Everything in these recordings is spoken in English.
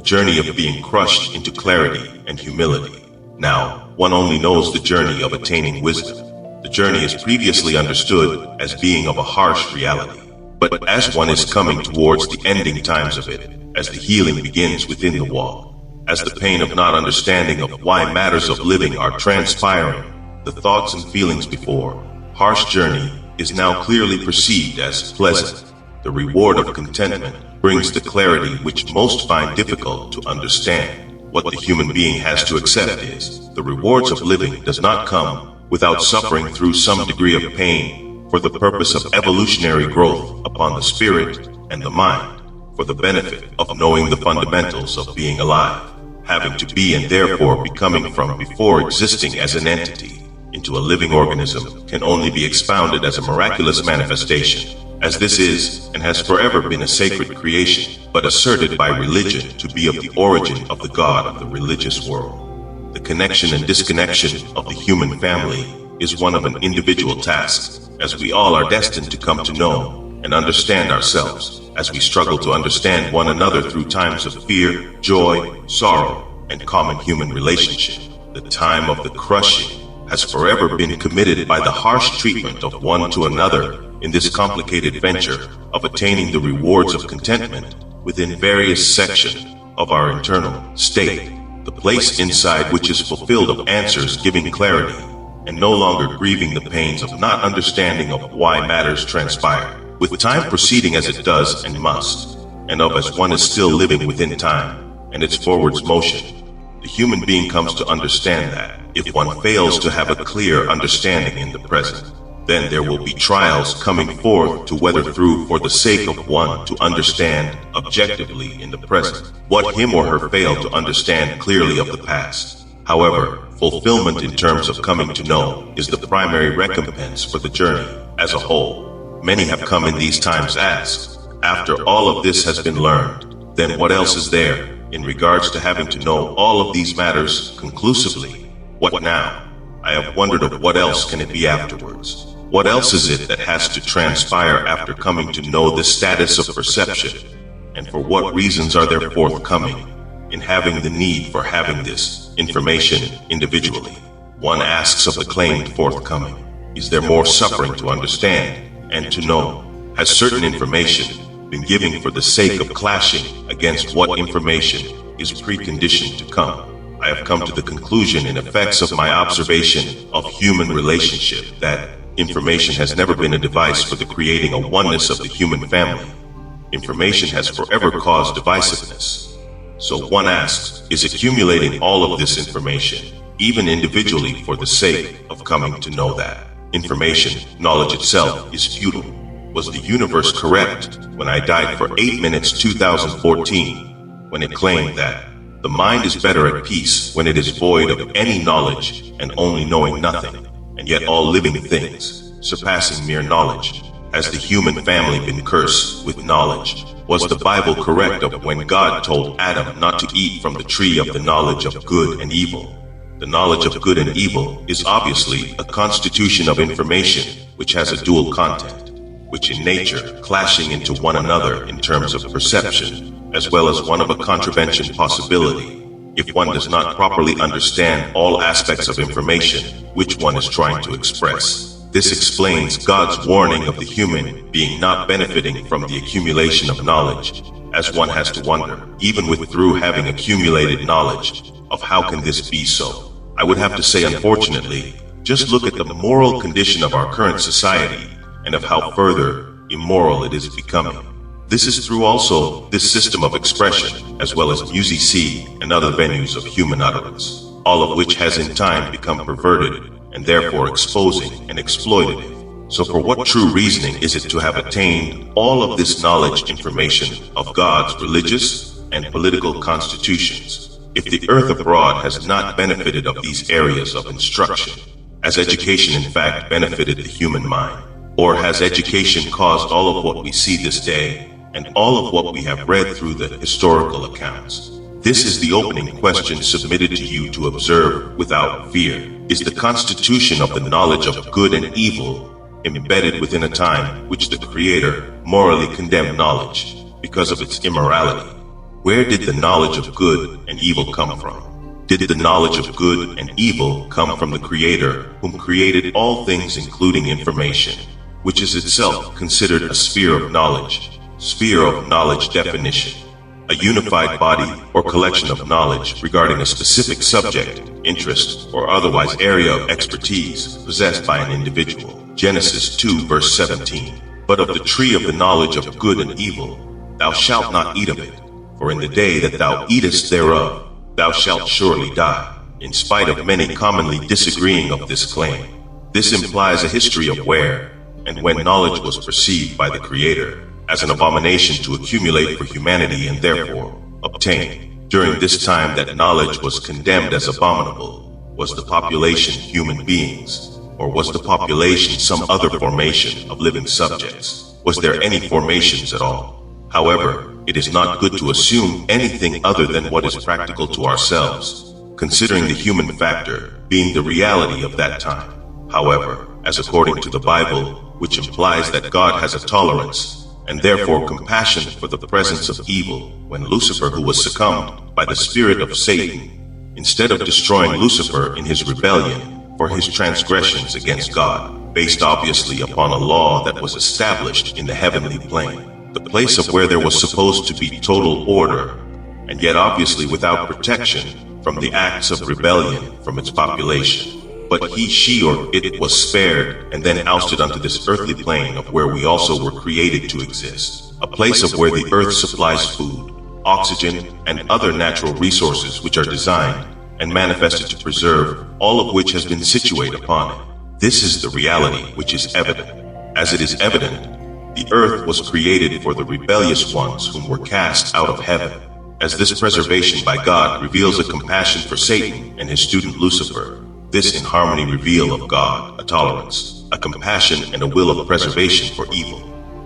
the journey of being crushed into clarity and humility. Now, one only knows the journey of attaining wisdom. The journey is previously understood as being of a harsh reality. But as one is coming towards the ending times of it, as the healing begins within the walk, as the pain of not understanding of why matters of living are transpiring, the thoughts and feelings before harsh journey is now clearly perceived as pleasant. The reward of contentment brings the clarity which most find difficult to understand. What the human being has to accept is, the rewards of living does not come without suffering through some degree of pain for the purpose of evolutionary growth upon the spirit and the mind, for the benefit of knowing the fundamentals of being alive, having to be and therefore becoming from before existing as an entity into a living organism can only be expounded as a miraculous manifestation, as this is and has forever been a sacred creation, but asserted by religion to be of the origin of the God of the religious world. The connection and disconnection of the human family is one of an individual task, as we all are destined to come to know and understand ourselves, as we struggle to understand one another through times of fear, joy, sorrow, and common human relationship. The time of the crushing has forever been committed by the harsh treatment of one to another in this complicated venture of attaining the rewards of contentment within various sections of our internal state, the place inside which is fulfilled of answers giving clarity, and no longer grieving the pains of not understanding of why matters transpire, with time proceeding as it does and must, and of as one is still living within time and its forwards motion. The human being comes to understand that if one fails to have a clear understanding in the present, then there will be trials coming forth to weather through for the sake of one to understand objectively in the present what him or her failed to understand clearly of the past. However, fulfillment in terms of coming to know is the primary recompense for the journey as a whole. Many have come in these times asked, after all of this has been learned, then what else is there in regards to having to know all of these matters conclusively? What now? I have wondered of what else can it be afterwards? What else is it that has to transpire after coming to know this status of perception? And for what reasons are there forthcoming in having the need for having this information individually? One asks of the claimed forthcoming, is there more suffering to understand and to know? Has certain information been given for the sake of clashing against what information is preconditioned to come? I have come to the conclusion in effects of my observation of human relationship that information has never been a device for the creating a oneness of the human family. Information has forever caused divisiveness. So one asks, is accumulating all of this information, even individually for the sake of coming to know that information, knowledge itself, is futile? Was the universe correct when I died for 8 minutes 2014, when it claimed that the mind is better at peace when it is void of any knowledge and only knowing nothing, and yet all living things, surpassing mere knowledge? Has the human family been cursed with knowledge? Was the Bible correct of when God told Adam not to eat from the tree of the knowledge of good and evil? The knowledge of good and evil is obviously a constitution of information which has a dual content, which in nature clashing into one another in terms of perception, as well as one of a contravention possibility, if one does not properly understand all aspects of information which one is trying to express. This explains God's warning of the human being not benefiting from the accumulation of knowledge, as one has to wonder, even with through having accumulated knowledge, of how can this be so? I would have to say, unfortunately, just look at the moral condition of our current society and of how further immoral it is becoming. This is through also this system of expression, as well as music and other venues of human utterance, all of which has in time become perverted and therefore exposing and exploitative. So for what true reasoning is it to have attained all of this knowledge information of God's religious and political constitutions, if the earth abroad has not benefited of these areas of instruction? Has education in fact benefited the human mind? Or has education caused all of what we see this day and all of what we have read through the historical accounts? This is the opening question submitted to you to observe without fear. Is the constitution of the knowledge of good and evil embedded within a time which the Creator morally condemned knowledge because of its immorality? Where did the knowledge of good and evil come from? Did the knowledge of good and evil come from the Creator, whom created all things including information, which is itself considered a sphere of knowledge definition, a unified body or collection of knowledge regarding a specific subject, interest, or otherwise area of expertise possessed by an individual. Genesis 2 verse 17. But of the tree of the knowledge of good and evil, thou shalt not eat of it, for in the day that thou eatest thereof, thou shalt surely die. In spite of many commonly disagreeing of this claim, this implies a history of where and when knowledge was perceived by the Creator as an abomination to accumulate for humanity and therefore obtain. During this time that knowledge was condemned as abominable, was the population human beings, or was the population some other formation of living subjects? Was there any formations at all? However, it is not good to assume anything other than what is practical to ourselves, considering the human factor being the reality of that time. However, as according to the Bible, which implies that God has a tolerance and therefore compassion for the presence of evil, when Lucifer, who was succumbed by the spirit of Satan, instead of destroying Lucifer in his rebellion for his transgressions against God, based obviously upon a law that was established in the heavenly plane, the place of where there was supposed to be total order, and yet obviously without protection from the acts of rebellion from its population. But he, she, or it was spared and then ousted unto this earthly plane of where we also were created to exist, a place of where the earth supplies food, oxygen, and other natural resources which are designed and manifested to preserve, all of which has been situated upon it. This is the reality which is evident. As it is evident, the earth was created for the rebellious ones whom were cast out of heaven. As this preservation by God reveals a compassion for Satan and his student Lucifer, this in harmony reveal of God a tolerance, a compassion, and a will of preservation for evil.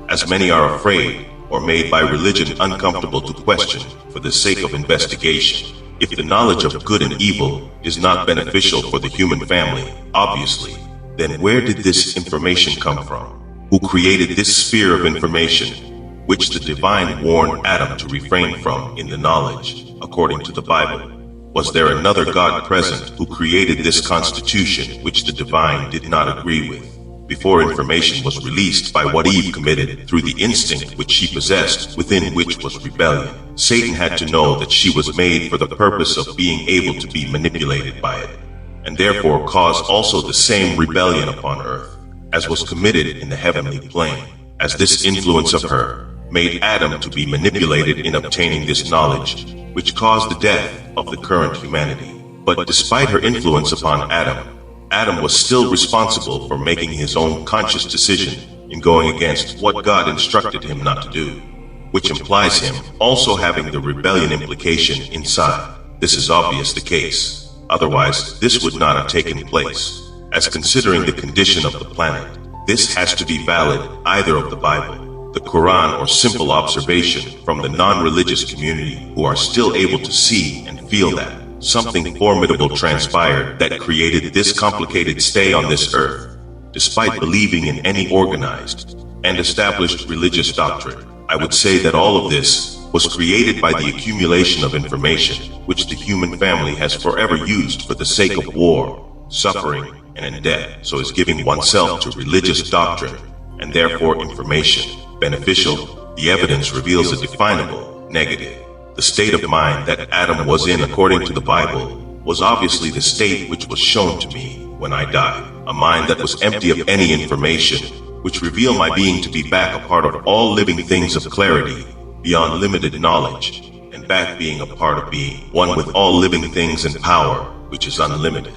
As many are afraid or made by religion uncomfortable to question for the sake of investigation, if the knowledge of good and evil is not beneficial for the human family, obviously, then where did this information come from? Who created this sphere of information, which the divine warned Adam to refrain from in the knowledge, according to the Bible? Was there another God present who created this constitution which the divine did not agree with? Before information was released by what Eve committed through the instinct which she possessed, within which was rebellion, Satan had to know that she was made for the purpose of being able to be manipulated by it, and therefore cause also the same rebellion upon earth as was committed in the heavenly plane, as this influence of her made Adam to be manipulated in obtaining this knowledge, which caused the death of the current humanity. But despite her influence upon Adam was still responsible for making his own conscious decision in going against what God instructed him not to do, which implies him also having the rebellion implication inside. This is obvious the case. Otherwise, this would not have taken place. As considering the condition of the planet, this has to be valid either of the Bible, the Quran, or simple observation from the non-religious community who are still able to see and feel that something formidable transpired that created this complicated stay on this earth, despite believing in any organized and established religious doctrine. I would say that all of this was created by the accumulation of information which the human family has forever used for the sake of war, suffering, and in debt, so is giving oneself to religious doctrine, and therefore information, beneficial. The evidence reveals a definable negative. The state of mind that Adam was in according to the Bible was obviously the state which was shown to me when I died, a mind that was empty of any information, which revealed my being to be back a part of all living things of clarity, beyond limited knowledge, and back being a part of being one with all living things and power, which is unlimited,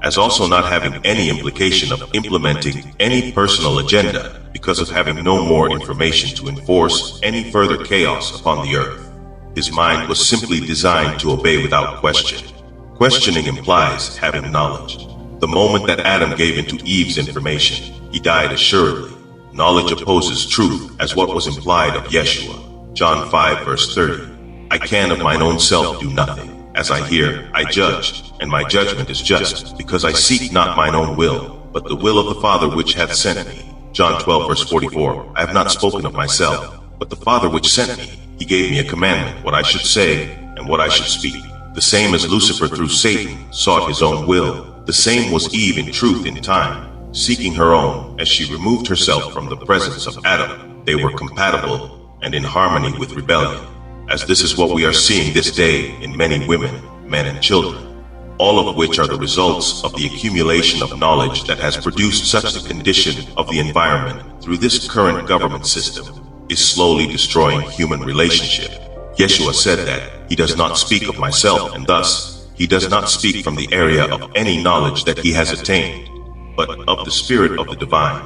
as also not having any implication of implementing any personal agenda because of having no more information to enforce any further chaos upon the earth. His mind was simply designed to obey without question. Questioning implies having knowledge. The moment that Adam gave into Eve's information, he died assuredly. Knowledge opposes truth, as what was implied of Yeshua. John 5 verse 30. I can of mine own self do nothing. As I hear, I judge, and my judgment is just, because I seek not mine own will, but the will of the Father which hath sent me. John 12 verse 44. I have not spoken of myself, but the Father which sent me, He gave me a commandment, what I should say and what I should speak. The same as Lucifer through Satan sought his own will, the same was Eve in truth in time, seeking her own. As she removed herself from the presence of Adam, they were compatible and in harmony with rebellion, as this is what we are seeing this day in many women, men and children, all of which are the results of the accumulation of knowledge that has produced such a condition of the environment through this current government system is slowly destroying human relationship. Yeshua said that he does not speak of myself, and thus he does not speak from the area of any knowledge that he has attained, but of the Spirit of the Divine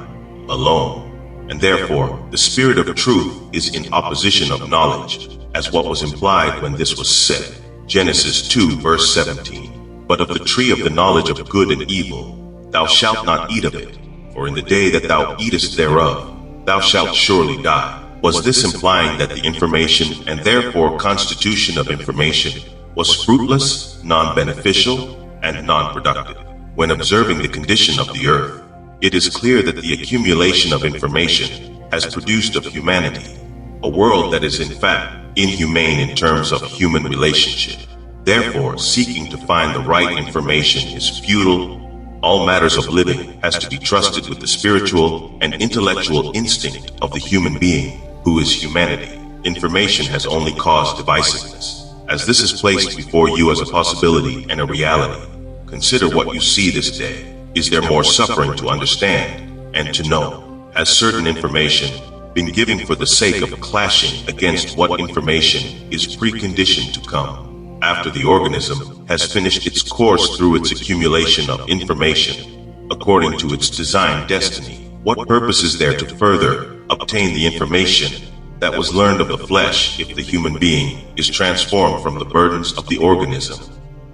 alone. And therefore, the Spirit of truth is in opposition of knowledge, as what was implied when this was said. Genesis 2 verse 17. But of the tree of the knowledge of good and evil, thou shalt not eat of it, for in the day that thou eatest thereof, thou shalt surely die. Was this implying that the information and therefore constitution of information was fruitless, non-beneficial, and non-productive? When observing the condition of the earth, it is clear that the accumulation of information has produced of humanity a world that is in fact inhumane in terms of human relationship. Therefore, seeking to find the right information is futile. All matters of living has to be trusted with the spiritual and intellectual instinct of the human being, who is humanity. Information has only caused divisiveness. As this is placed before you as a possibility and a reality, consider what you see this day. Is there more suffering to understand and to know? Has certain information been given for the sake of clashing against what information is preconditioned to come? After the organism has finished its course through its accumulation of information, according to its designed destiny, what purpose is there to further obtain the information that was learned of the flesh if the human being is transformed from the burdens of the organism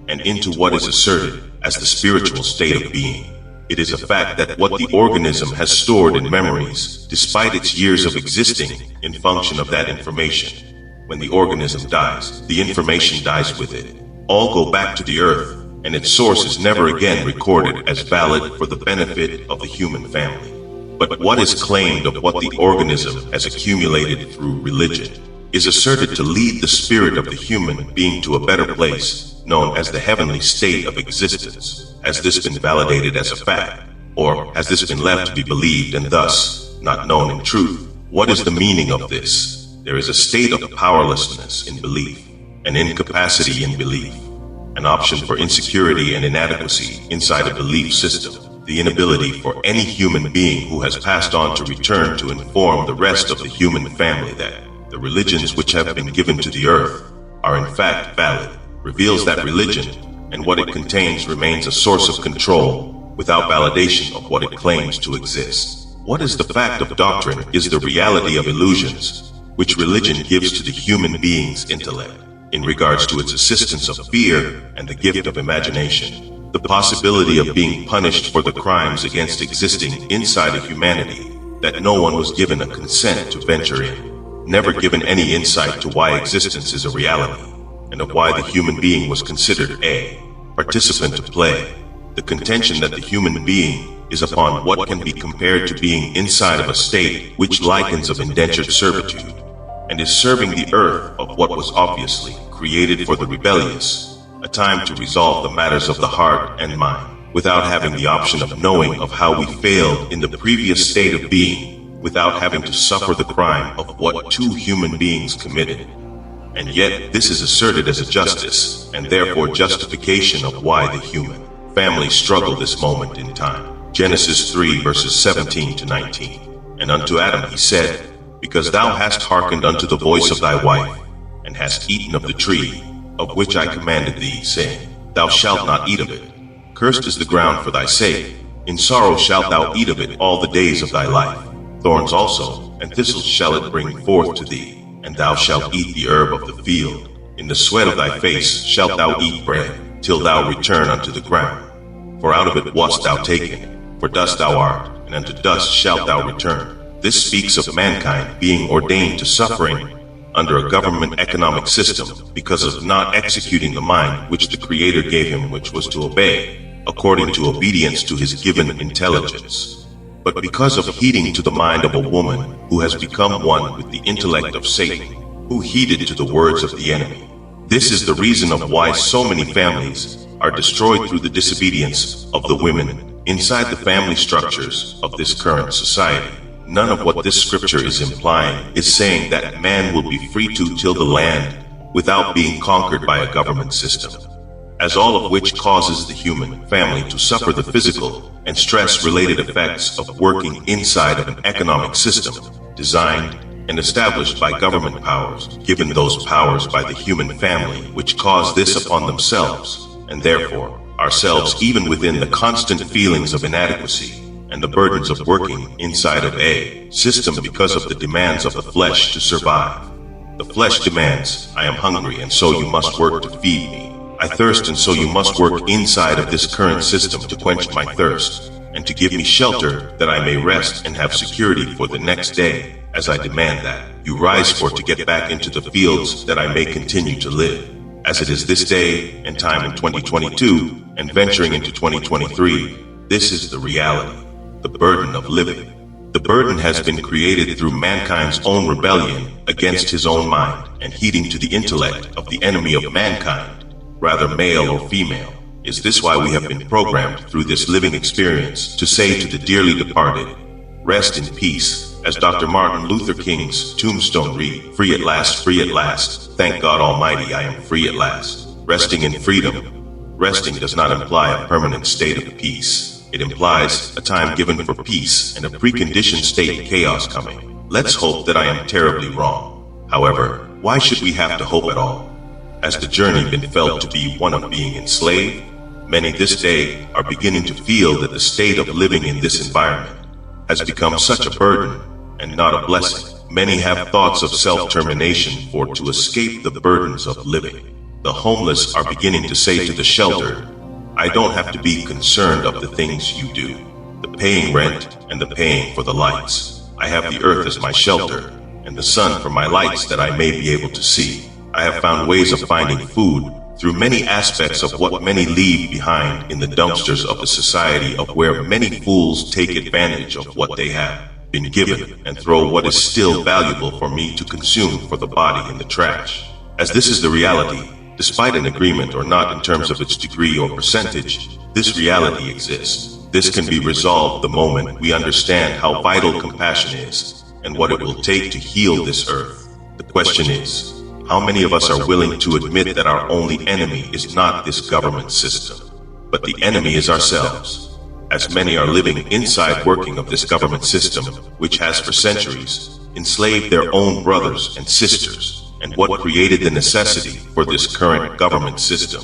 and into what is asserted as the spiritual state of being? It is a fact that what the organism has stored in memories, despite its years of existing in function of that information, when the organism dies, the information dies with it. All go back to the earth, and its source is never again recorded as valid for the benefit of the human family. But what is claimed of what the organism has accumulated through religion is asserted to lead the spirit of the human being to a better place, known as the heavenly state of existence. Has this been validated as a fact, or has this been left to be believed and thus not known in truth? What is the meaning of this? There is a state of powerlessness in belief, an incapacity in belief, an option for insecurity and inadequacy inside a belief system, the inability for any human being who has passed on to return to inform the rest of the human family that the religions which have been given to the earth are in fact valid, reveals that religion and what it contains remains a source of control without validation of what it claims to exist. What is the fact of doctrine is the reality of illusions which religion gives to the human being's intellect in regards to its assistance of fear and the gift of imagination, the possibility of being punished for the crimes against existing inside a humanity that no one was given a consent to venture in, never given any insight to why existence is a reality, and of why the human being was considered a participant to play. The contention that the human being is upon what can be compared to being inside of a state which likens of indentured servitude, and is serving the earth of what was obviously created for the rebellious, a time to resolve the matters of the heart and mind, without having the option of knowing of how we failed in the previous state of being, without having to suffer the crime of what two human beings committed. And yet this is asserted as a justice, and therefore justification of why the human family struggle this moment in time. Genesis 3 verses 17 to 19. And unto Adam he said, Because thou hast hearkened unto the voice of thy wife, and hast eaten of the tree, of which I commanded thee, saying, Thou shalt not eat of it. Cursed is the ground for thy sake. In sorrow shalt thou eat of it all the days of thy life. Thorns also, and thistles shall it bring forth to thee, and thou shalt eat the herb of the field. In the sweat of thy face shalt thou eat bread, till thou return unto the ground. For out of it wast thou taken, for dust thou art, and unto dust shalt thou return. This speaks of mankind being ordained to suffering under a government economic system because of not executing the mind which the Creator gave him, which was to obey, according to obedience to his given intelligence. But because of heeding to the mind of a woman who has become one with the intellect of Satan, who heeded to the words of the enemy. This is the reason of why so many families are destroyed through the disobedience of the women inside the family structures of this current society. None of what this scripture is implying is saying that man will be free to till the land without being conquered by a government system, as all of which causes the human family to suffer the physical and stress-related effects of working inside of an economic system designed and established by government powers, given those powers by the human family, which cause this upon themselves, and therefore ourselves, even within the constant feelings of inadequacy and the burdens of working inside of a system because of the demands of the flesh to survive. The flesh demands, I am hungry and so you must work to feed me. I thirst and so you must work inside of this current system to quench my thirst, and to give me shelter that I may rest and have security for the next day, as I demand that you rise for to get back into the fields that I may continue to live. As it is this day and time in 2022 and venturing into 2023, this is the reality, the burden of living. The burden has been created through mankind's own rebellion against his own mind and heeding to the intellect of the enemy of mankind, rather male or female. Is this why we have been programmed through this living experience to say to the dearly departed, rest in peace, as Dr. Martin Luther King's tombstone read, free at last, thank God Almighty I am free at last. Resting in freedom. Resting does not imply a permanent state of peace. It implies a time given for peace and a preconditioned state of chaos coming. Let's hope that I am terribly wrong. However, why should we have to hope at all? Has the journey been felt to be one of being enslaved? Many this day are beginning to feel that the state of living in this environment has become such a burden and not a blessing. Many have thoughts of self-termination for to escape the burdens of living. The homeless are beginning to say to the sheltered, I don't have to be concerned of the things you do, the paying rent and the paying for the lights. I have the earth as my shelter and the sun for my lights that I may be able to see. I have found ways of finding food through many aspects of what many leave behind in the dumpsters of the society of where many fools take advantage of what they have been given and throw what is still valuable for me to consume for the body in the trash. As this is the reality, despite an agreement or not in terms of its degree or percentage, this reality exists. This can be resolved the moment we understand how vital compassion is and what it will take to heal this earth. The question is, how many of us are willing to admit that our only enemy is not this government system, but the enemy is ourselves? As many are living inside working of this government system, which has for centuries enslaved their own brothers and sisters, and what created the necessity for this current government system,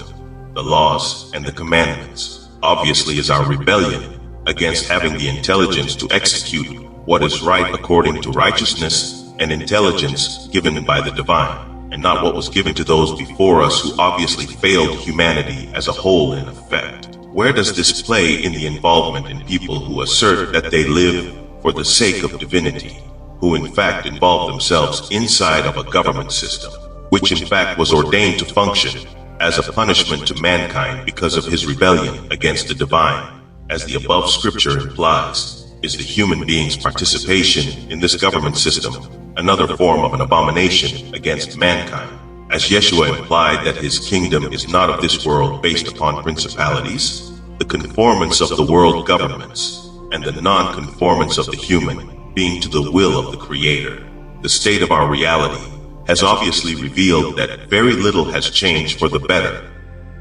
the laws and the commandments, obviously is our rebellion against having the intelligence to execute what is right according to righteousness and intelligence given by the divine, and not what was given to those before us who obviously failed humanity as a whole in effect. Where does this play in the involvement in people who assert that they live for the sake of divinity, who in fact involve themselves inside of a government system, which in fact was ordained to function as a punishment to mankind because of his rebellion against the divine? As the above scripture implies, is the human being's participation in this government system another form of an abomination against mankind? As Yeshua implied that his kingdom is not of this world based upon principalities, the conformance of the world governments, and the non-conformance of the human being to the will of the Creator. The state of our reality has obviously revealed that very little has changed for the better,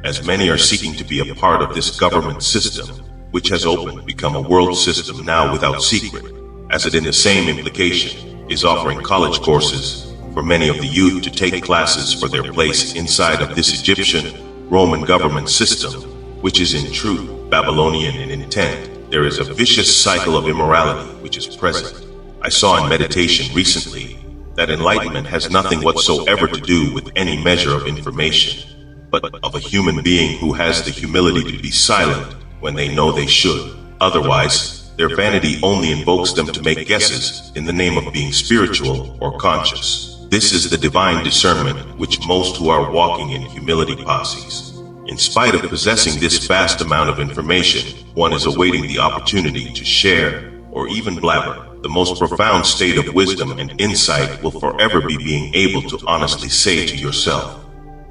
as many are seeking to be a part of this government system, which has opened become a world system now without secret, as it in the same implication is offering college courses for many of the youth to take classes for their place inside of this Egyptian Roman government system, which is in truth Babylonian in intent. There is a vicious cycle of immorality which is present. I saw in meditation recently that enlightenment has nothing whatsoever to do with any measure of information, but of a human being who has the humility to be silent when they know they should. Otherwise, their vanity only invokes them to make guesses in the name of being spiritual or conscious. This is the divine discernment which most who are walking in humility possess. In spite of possessing this vast amount of information, one is awaiting the opportunity to share or even blabber. The most profound state of wisdom and insight will forever be being able to honestly say to yourself,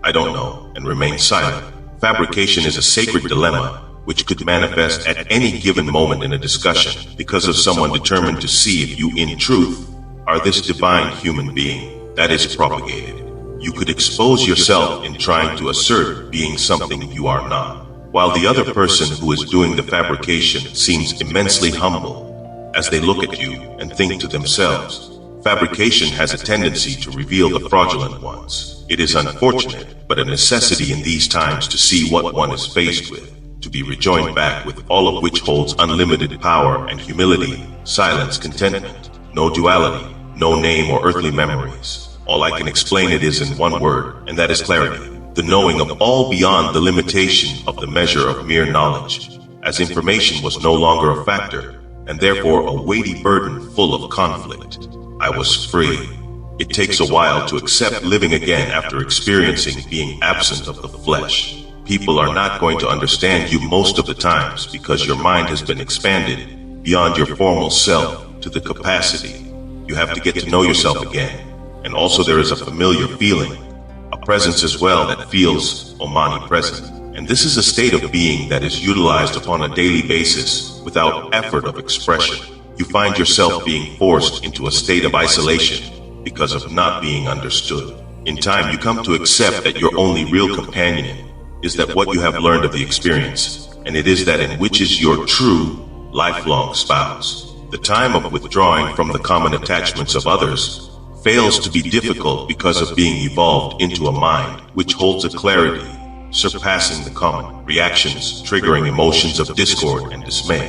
"I don't know," and remain silent. Fabrication is a sacred dilemma which could manifest at any given moment in a discussion because of someone determined to see if you in truth are this divine human being that is propagated. You could expose yourself in trying to assert being something you are not, while the other person who is doing the fabrication seems immensely humble as they look at you and think to themselves. Fabrication has a tendency to reveal the fraudulent ones. It is unfortunate, but a necessity in these times to see what one is faced with, to be rejoined back with all of which holds unlimited power and humility, silence, contentment, no duality, no name or earthly memories. All I can explain it is in one word, and that is clarity. The knowing of all beyond the limitation of the measure of mere knowledge, as information was no longer a factor, and therefore a weighty burden full of conflict. I was free. It takes a while to accept living again after experiencing being absent of the flesh. People are not going to understand you most of the times because your mind has been expanded beyond your formal self to the capacity. You have to get to know yourself again. And also there is a familiar feeling, a presence as well that feels omnipresent. And this is a state of being that is utilized upon a daily basis without effort of expression. You find yourself being forced into a state of isolation because of not being understood. In time, you come to accept that your only real companion is that what you have learned of the experience, and it is that in which is your true, lifelong spouse. The time of withdrawing from the common attachments of others fails to be difficult because of being evolved into a mind which holds a clarity surpassing the common reactions, triggering emotions of discord and dismay.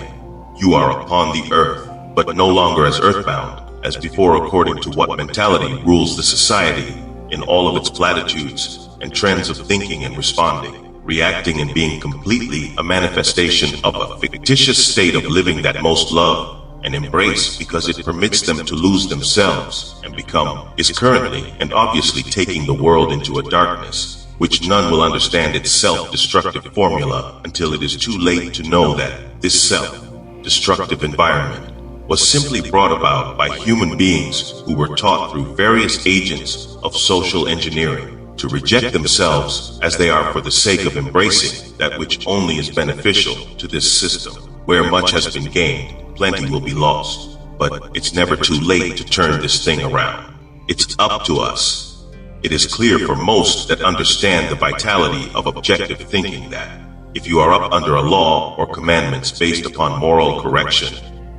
You are upon the earth, but no longer as earthbound as before according to what mentality rules the society in all of its platitudes and trends of thinking and responding, reacting and being completely a manifestation of a fictitious state of living that most love and embrace because it permits them to lose themselves and become, is currently and obviously taking the world into a darkness which none will understand its self-destructive formula until it is too late to know that this self-destructive environment was simply brought about by human beings who were taught through various agents of social engineering to reject themselves as they are for the sake of embracing that which only is beneficial to this system. Where much has been gained, plenty will be lost. But it's never too late to turn this thing around. It's up to us. It is clear for most that understand the vitality of objective thinking that if you are up under a law or commandments based upon moral correction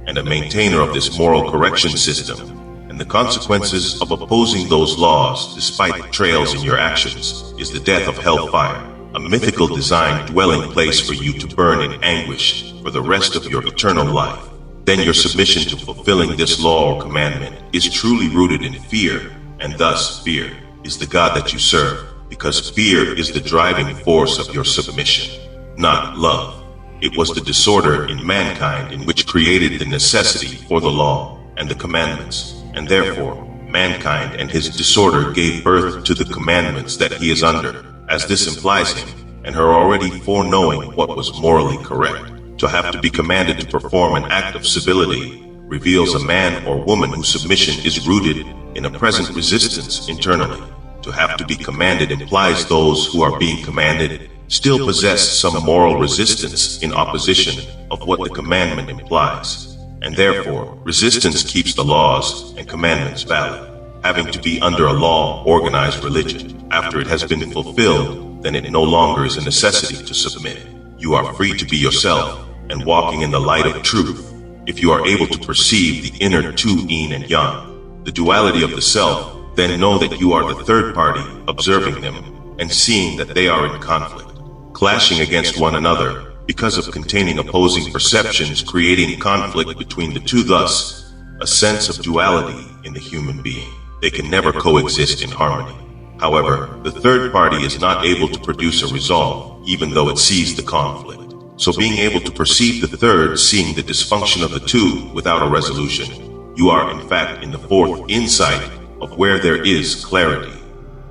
and a maintainer of this moral correction system, and the consequences of opposing those laws despite betrayals in your actions is the death of hellfire, a mythical designed dwelling place for you to burn in anguish for the rest of your eternal life, then your submission to fulfilling this law or commandment is truly rooted in fear, and thus fear is the God that you serve, because fear is the driving force of your submission, not love. It was the disorder in mankind in which created the necessity for the law and the commandments, and therefore mankind and his disorder gave birth to the commandments that he is under, as this implies him and her already foreknowing what was morally correct. To have to be commanded to perform an act of civility reveals a man or woman whose submission is rooted in a present resistance internally. To have to be commanded implies those who are being commanded still possess some moral resistance in opposition of what the commandment implies, and therefore resistance keeps the laws and commandments valid. Having to be under a law-organized religion, after it has been fulfilled, then it no longer is a necessity to submit. You are free to be yourself and walking in the light of truth if you are able to perceive the inner two yin and yang, the duality of the self. Then know that you are the third party observing them and seeing that they are in conflict, clashing against one another because of containing opposing perceptions, creating conflict between the two, thus a sense of duality in the human being. They can never coexist in harmony. However, the third party is not able to produce a resolve, even though it sees the conflict. So being able to perceive the third, seeing the dysfunction of the two without a resolution, you are in fact in the fourth insight of where there is clarity.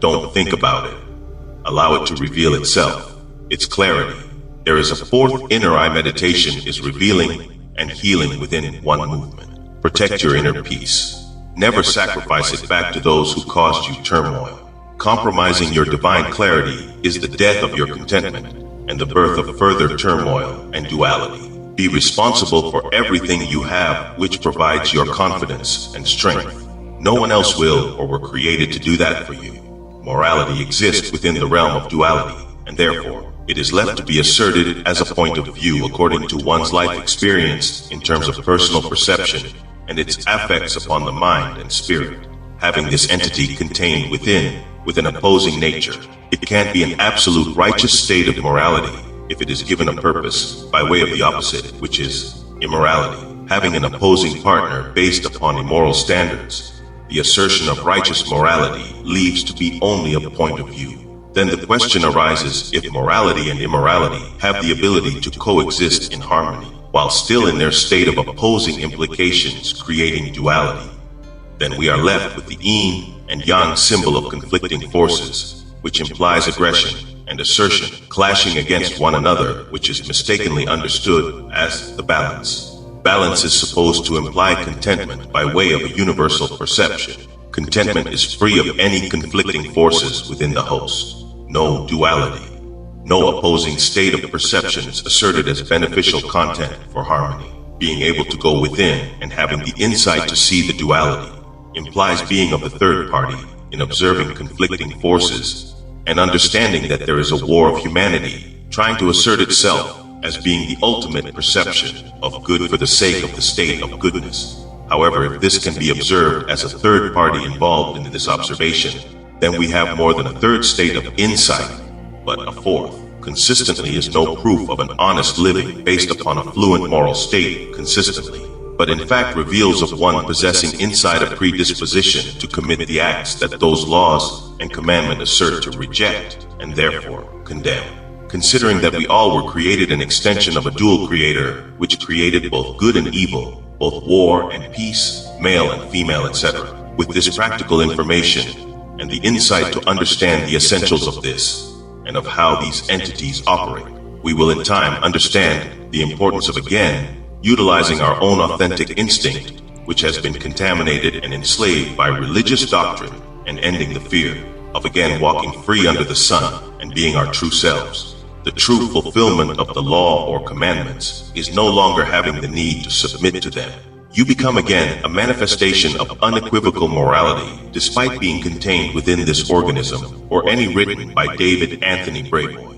Don't think about it. Allow it to reveal itself. It's clarity. There is a fourth inner eye meditation is revealing and healing within one movement. Protect your inner peace. Never sacrifice it back to those who caused you turmoil. Compromising your divine clarity is the death of your contentment and the birth of further turmoil and duality. Be responsible for everything you have which provides your confidence and strength. No one else will or were created to do that for you. Morality exists within the realm of duality, and therefore, it is left to be asserted as a point of view according to one's life experience in terms of personal perception and its effects upon the mind and spirit. Having this entity contained within, with an opposing nature, it can't be an absolute righteous state of morality if it is given a purpose by way of the opposite, which is immorality. Having an opposing partner based upon immoral standards, the assertion of righteous morality leaves to be only a point of view. Then the question arises if morality and immorality have the ability to coexist in harmony, while still in their state of opposing implications creating duality. Then we are left with the yin and yang symbol of conflicting forces, which implies aggression and assertion clashing against one another, which is mistakenly understood as the balance. Balance is supposed to imply contentment by way of a universal perception. Contentment is free of any conflicting forces within the host. No duality. No opposing state of perceptions asserted as beneficial content for harmony. Being able to go within and having the insight to see the duality implies being of the third party in observing conflicting forces and understanding that there is a war of humanity trying to assert itself as being the ultimate perception of good for the sake of the state of goodness. However, if this can be observed as a third party involved in this observation, then we have more than a third state of insight, but a fourth. Consistently is no proof of an honest living based upon a fluent moral state consistently, but in fact reveals of one possessing inside a predisposition to commit the acts that those laws and commandment assert to reject and therefore condemn. Considering that we all were created an extension of a dual creator, which created both good and evil, both war and peace, male and female, etc. With this practical information and the insight to understand the essentials of this and of how these entities operate, we will in time understand the importance of again utilizing our own authentic instinct, which has been contaminated and enslaved by religious doctrine, and ending the fear of again walking free under the sun and being our true selves. The true fulfillment of the law or commandments is no longer having the need to submit to them. You become again a manifestation of unequivocal morality, despite being contained within this organism or any written by David Anthony Brayboy.